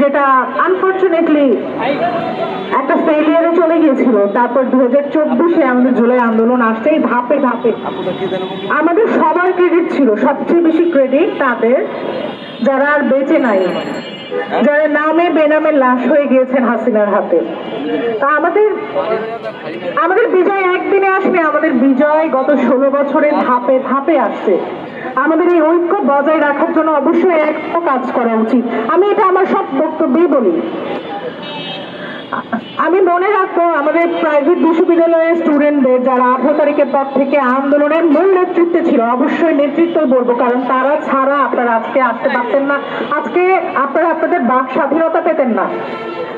যেটা আনফর্চুনেটলি একটা ফেলিয়ারে চলে গিয়েছিল। তারপর 2024-এ আমাদের জুলাই আন্দোলন আসছে। এই ধাপে ধাপে আমাদের সবার ক্রেডিট ছিল, সবচেয়ে বেশি ক্রেডিট তাদের যারা আর বেঁচে নাই, যারা নামে বেনামে লাশ হয়ে গিয়েছেন হাসিনার হাতে। তা আমাদের বিজয় একদিনে আসলে, আমাদের বিজয় গত 16 বছরের ধাপে ধাপে আসছে। আমাদের এই ঐক্য বজায় রাখার জন্য অবশ্যই একটা কাজ করা উচিত। আমি এটা আমার সব বক্তব্যেই বলি। আমি মনে রাখবো আমাদের প্রাইভেট বিশ্ববিদ্যালয়ের স্টুডেন্টদের যারা 18 তারিখের পর থেকে আন্দোলনের মূল নেতৃত্বে ছিল, অবশ্যই নেতৃত্ব বলবো, কারণ তারা ছাড়া আপনারা আজকে আসতে পারতেন না, আজকে আপনারা আপনাদের বাক স্বাধীনতা পেতেন না।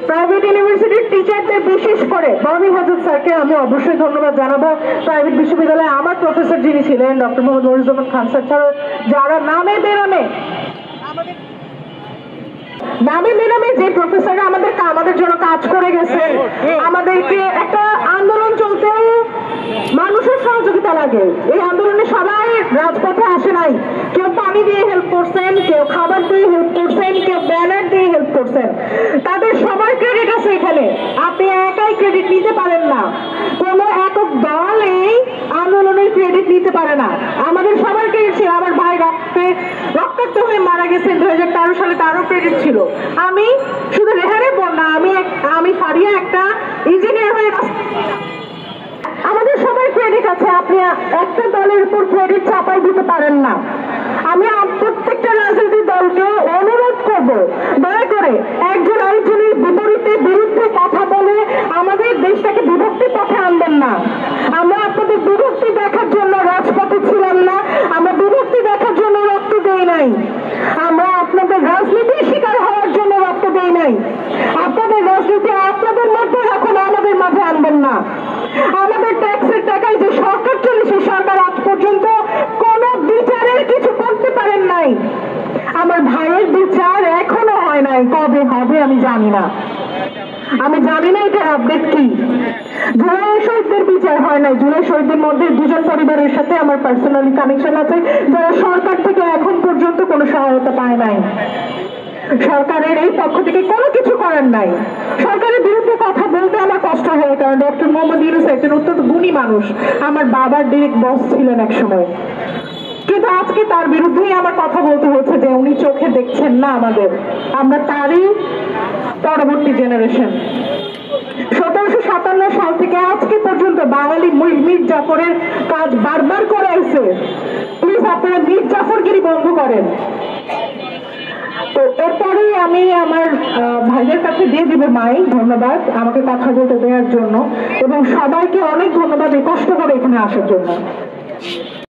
প্রাইভেট ইউনিভার্সিটির টিচারদের, বিশেষ করে ববি হাজত স্যারকে আমি অবশ্যই ধন্যবাদ জানাবো। প্রাইভেট বিশ্ববিদ্যালয়ে আমার প্রফেসর যিনি ছিলেন ডক্টর মোহাম্মদ মনিরুজ্জামান খান স্যার ছাড়াও যারা নামে বেনামে যে প্রফেসররা আমাদের জন্য কাজ করে গেছে, আমাদেরকে একটা আন্দোলন চলতে মানুষের সহযোগিতা লাগে। এই আন্দোলনে সবাই রাজপথে আসে নাই, কেউ পানি দিয়ে হেল্প করছেন, কেউ খাবার দিয়ে হেল্প করছেন, কেউ ব্যানার দিয়ে হেল্প করছেন। তাদের সবার ক্রেডিট আছে এখানে, আপনি একাই ক্রেডিট নিতে পারেন না। কোনো একক দল এই আন্দোলনের ক্রেডিট নিতে পারে না। আমাদের সবার ক্রেডিট ছিল। আমার ভাই রক্তাক্ত হয়ে মারা গেছেন 2013 সালে, তারও ক্রেডিট ছিল। আমি শুধু রেহানের বোন না, আমি ফারিয়া একটা ইঞ্জিনিয়ার হয়ে, আমাদের সবাই ক্রেডিট আছে। আপনি একটা দলের উপর ক্রেডিট চাপাই দিতে পারেন না। আমি প্রত্যেকটা রাজনৈতিক দলকে অনুরোধ করব, দয়া করে একজন আরেকজনের বিরুদ্ধে কথা বলে আমাদের দেশটাকে বিভক্তির পথে আনবেন না। আমরা আপনাদের বিভক্তি দেখার জন্য রাজপথে ছিলাম না, আমরা বিভক্তি দেখার জন্য রক্ত দেই নাই, আমরা আপনাদের রাজনীতির শিকার হওয়ার জন্য রক্ত দেই নাই। আপনাদের রাজনীতি আপনাদের মধ্যে রাখুন, আমাদের মাঝে আনবেন না। আমাদের ট্যাক্সের টাকায় যে সরকার চলেছে, সরকার আজ পর্যন্ত কোন বিচারের কিছু করতে পারেন নাই। আমার ভাইয়ের বিচার এখনো হয় নাই, কবে হবে আমি জানি না। এটার আপডেট কি। জুলাই শহীদদের বিচার হয় নাই। জুলাই শহীদদের মধ্যে দুজন পরিবারের সাথে আমার পার্সোনালি কানেকশন আছে, যারা সরকার থেকে এখন পর্যন্ত কোনো সহায়তা পায় নাই। সরকারের এই পক্ষ থেকে কোনো কিছু করার নাই। সরকারের বিরুদ্ধে কথা বলতে আমার কষ্ট হয়, কারণ ডক্টর মোহাম্মদ ইউনূস একজন অত্যন্ত গুণী মানুষ, আমার বাবার ডিরেক্ট বস ছিলেন এক সময়। কিন্তু আজকে তার বিরুদ্ধেই আমার কথা বলতে হচ্ছে যে উনি চোখে দেখছেন না আমরা তারই পরবর্তী জেনারেশন। 1757 সাল থেকে আজকে পর্যন্ত বাঙালি মীর জাফরের কাজ বারবার করে আসছে। প্লিজ আপনারা মীর জাফরগিরি বন্ধ করেন। তো এরপরেই আমি আমার ভাইদের কাছে দিয়ে দিব মাইক। ধন্যবাদ আমাকে কথা বলতে দেওয়ার জন্য, এবং সবাইকে অনেক ধন্যবাদ এই কষ্ট করে এখানে আসার জন্য।